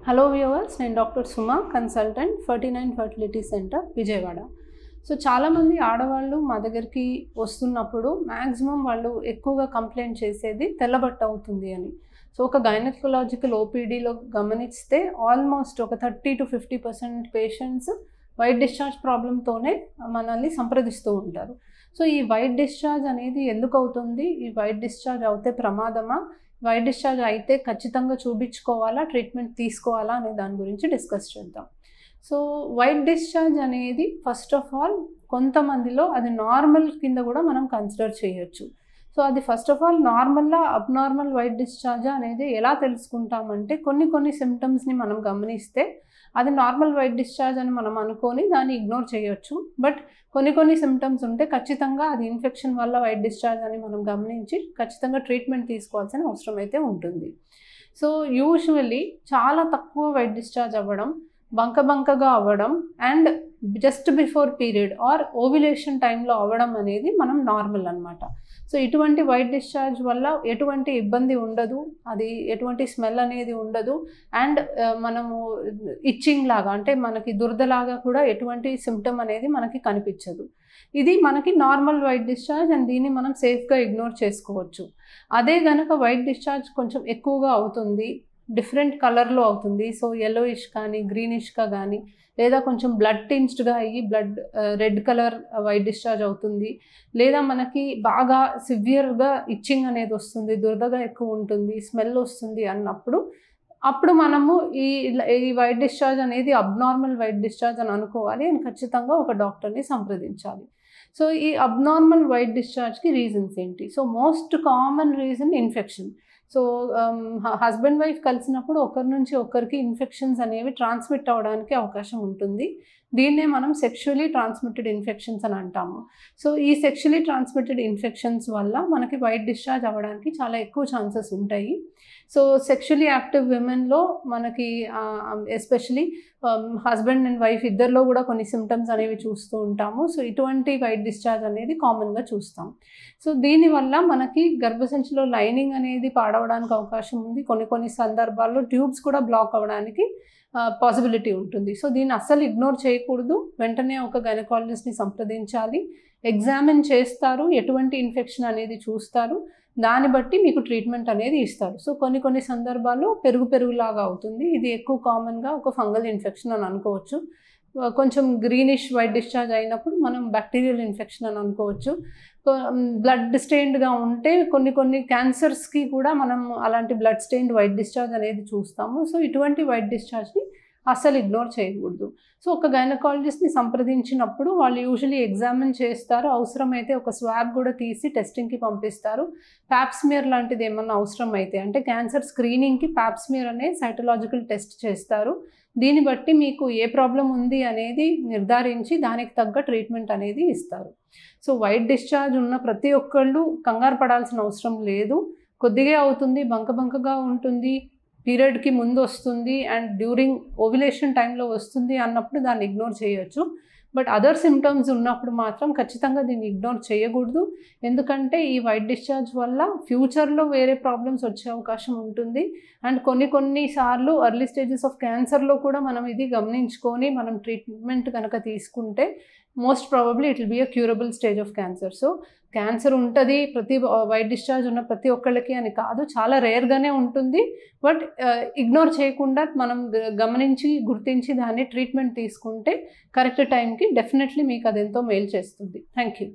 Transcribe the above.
Hello viewers, నేను doctor Suma, consultant 49 fertility centre Vijayawada. So చాలామంది ఆడవాళ్ళు మా దగ్గరికి వస్తున్నప్పుడు మ్యాక్సిమం వాళ్ళు ఎక్కువగా కంప్లైంట్ చేసేది తెల్లబట్ట అవుతుంది అని. సో ఒక గైనకలాజికల్ ఓపీడీలో గమనిస్తే ఆల్మోస్ట్ ఒక 30 to 50% పేషెంట్స్ వైట్ డిశ్చార్జ్ ప్రాబ్లంతోనే మనల్ని సంప్రదిస్తూ ఉంటారు. సో ఈ వైట్ డిశ్చార్జ్ అనేది ఎందుకు అవుతుంది? ఈ వైట్ డిశ్చార్జ్ అవుతే ప్రమాదమా? వైట్ డిశ్చార్జ్ అయితే ఖచ్చితంగా చూపించుకోవాలా, ట్రీట్మెంట్ తీసుకోవాలా అనే దాని గురించి డిస్కస్ చేద్దాం. సో వైట్ డిశ్చార్జ్ అనేది ఫస్ట్ ఆఫ్ ఆల్ కొంతమందిలో అది నార్మల్ కింద కూడా మనం కన్సిడర్ చేయొచ్చు. సో అది ఫస్ట్ ఆఫ్ ఆల్ నార్మల్లా అబ్నార్మల్ వైట్ డిశ్చార్జ్ అనేది ఎలా తెలుసుకుంటామంటే కొన్ని సిమ్టమ్స్ని మనం గమనిస్తే అది నార్మల్ వైట్ డిశ్చార్జ్ అని మనం అనుకొని దాన్ని ఇగ్నోర్ చేయొచ్చు. బట్ కొన్ని సిమ్టమ్స్ ఉంటే ఖచ్చితంగా అది ఇన్ఫెక్షన్ వల్ల వైట్ డిశ్చార్జ్ అని మనం గమనించి ఖచ్చితంగా ట్రీట్మెంట్ తీసుకోవాల్సిన అవసరం అయితే ఉంటుంది. సో యూజువల్లీ చాలా తక్కువ వైట్ డిశ్చార్జ్ అవ్వడం, బంకగా అవ్వడం and just before period are ovulation టైంలో అవ్వడం అనేది మనం నార్మల్ అనమాట. సో ఇటువంటి వైట్ డిశ్చార్జ్ వల్ల ఎటువంటి ఇబ్బంది ఉండదు, అది ఎటువంటి స్మెల్ అనేది ఉండదు అండ్ మనము ఇచ్చింగ్ లాగా అంటే మనకి దురదలాగా కూడా ఎటువంటి సిమ్టమ్ అనేది మనకి కనిపించదు. ఇది మనకి నార్మల్ వైట్ డిశ్చార్జ్ అండ్ దీన్ని మనం సేఫ్గా ఇగ్నోర్ చేసుకోవచ్చు. అదే గనక వైట్ డిశ్చార్జ్ కొంచెం ఎక్కువగా అవుతుంది, డిఫరెంట్ కలర్లో అవుతుంది, సో yellowish కానీ గ్రీనిష్గా కానీ లేదా కొంచెం బ్లడ్ టింజ్డ్గా అయ్యి రెడ్ కలర్ వైట్ డిశ్చార్జ్ అవుతుంది, లేదా మనకి బాగా సివియర్గా ఇచ్చింగ్ అనేది వస్తుంది, దురదగా ఎక్కువ ఉంటుంది, స్మెల్ వస్తుంది అప్పుడు మనము ఈ వైట్ డిశ్చార్జ్ అనేది అబ్నార్మల్ వైట్ డిశ్చార్జ్ అని అనుకోవాలి అండ్ ఖచ్చితంగా ఒక డాక్టర్ని సంప్రదించాలి. సో ఈ అబ్నార్మల్ వైట్ డిశ్చార్జ్కి రీజన్స్ ఏంటి? So most common reason infection. So husband wife కలిసినప్పుడు ఒకరి నుంచి ఒకరికి ఇన్ఫెక్షన్స్ అనేవి ట్రాన్స్మిట్ అవ్వడానికి అవకాశం ఉంటుంది. దీన్నే మనం సెక్షువలీ ట్రాన్స్మిటెడ్ ఇన్ఫెక్షన్స్ అని అంటాము. సో ఈ సెక్షువలీ ట్రాన్స్మిటెడ్ ఇన్ఫెక్షన్స్ వల్ల మనకి వైట్ డిశ్చార్జ్ అవ్వడానికి చాలా ఎక్కువ ఛాన్సెస్ ఉంటాయి. సో సెక్షువలీ యాక్టివ్ విమెన్లో మనకి ఎస్పెషలీ హస్బెండ్ అండ్ వైఫ్ ఇద్దరిలో కూడా కొన్ని సిమ్టమ్స్ అనేవి చూస్తూ ఉంటాము. సో ఇటువంటి వైట్ డిశ్చార్జ్ అనేది కామన్గా చూస్తాం. సో దీనివల్ల మనకి గర్భసంచిలో లైనింగ్ అనేది పాడవడానికి అవకాశం ఉంది. కొన్ని సందర్భాల్లో ట్యూబ్స్ కూడా బ్లాక్ అవ్వడానికి పాసిబిలిటీ ఉంటుంది. సో దీన్ని అస్సలు ఇగ్నోర్ చేయకూడదు. వెంటనే ఒక గైనకాలజిస్ట్ని సంప్రదించాలి. ఎగ్జామిన్ చేస్తారు, ఎటువంటి ఇన్ఫెక్షన్ అనేది చూస్తారు, దాన్ని బట్టి మీకు ట్రీట్మెంట్ అనేది ఇస్తారు. సో కొన్ని సందర్భాల్లో పెరుగులాగా అవుతుంది. ఇది ఎక్కువ కామన్గా ఒక ఫంగల్ ఇన్ఫెక్షన్ అని అనుకోవచ్చు. కొంచెం గ్రీనిష్ వైట్ డిశ్చార్జ్ అయినప్పుడు మనం బ్యాక్టీరియల్ ఇన్ఫెక్షన్ అని అనుకోవచ్చు. బ్లడ్ స్టెయిన్డ్గా ఉంటే కొన్ని క్యాన్సర్స్కి కూడా మనం అలాంటి బ్లడ్ స్టెయిన్డ్ వైట్ డిశ్చార్జ్ అనేది చూస్తాము. సో ఇటువంటి వైట్ డిశ్చార్జ్ని అస్సలు ఇగ్నోర్ చేయకూడదు. సో ఒక గైనకాలజిస్ట్ని సంప్రదించినప్పుడు వాళ్ళు యూజువలీ ఎగ్జామిన్ చేస్తారు, అవసరమైతే ఒక స్వాబ్ కూడా తీసి టెస్టింగ్కి పంపిస్తారు. ప్యాప్స్మియర్ లాంటిది ఏమన్నా అవసరం అయితే అంటే క్యాన్సర్ స్క్రీనింగ్కి ప్యాప్స్మియర్ అనే సైటలాజికల్ టెస్ట్ చేస్తారు. దీన్ని బట్టి మీకు ఏ ప్రాబ్లం ఉంది అనేది నిర్ధారించి దానికి తగ్గ ట్రీట్మెంట్ అనేది ఇస్తారు. సో వైట్ డిశ్చార్జ్ ఉన్న ప్రతి ఒక్కళ్ళు కంగారు పడాల్సిన అవసరం లేదు. కొద్దిగా అవుతుంది, బంకగా ఉంటుంది, పీరియడ్కి ముందు వస్తుంది అండ్ డ్యూరింగ్ ఓవ్యులేషన్ టైంలో వస్తుంది అన్నప్పుడు దాన్ని ఇగ్నోర్ చేయొచ్చు. బట్ అదర్ సిమ్టమ్స్ ఉన్నప్పుడు మాత్రం ఖచ్చితంగా దీన్ని ఇగ్నోర్ చేయకూడదు. ఎందుకంటే ఈ వైట్ డిశ్చార్జ్ వల్ల ఫ్యూచర్లో వేరే ప్రాబ్లమ్స్ వచ్చే అవకాశం ఉంటుంది అండ్ కొన్నిసార్లు ఎర్లీ స్టేజెస్ ఆఫ్ క్యాన్సర్లో కూడా మనం ఇది గమనించుకొని మనం ట్రీట్మెంట్ కనుక తీసుకుంటే most probably it will be a curable stage of cancer. So cancer ఉంటుంది ప్రతి వైట్ డిశ్చార్జ్ ఉన్న ప్రతి ఒక్కళ్ళకి అని కాదు, చాలా రేర్గానే ఉంటుంది. బట్ ఇగ్నోర్ చేయకుండా మనం గమనించి గుర్తించి దాన్ని ట్రీట్మెంట్ తీసుకుంటే కరెక్ట్ టైంకి డెఫినెట్లీ మీకు అదెంతో మేలు చేస్తుంది. Thank you.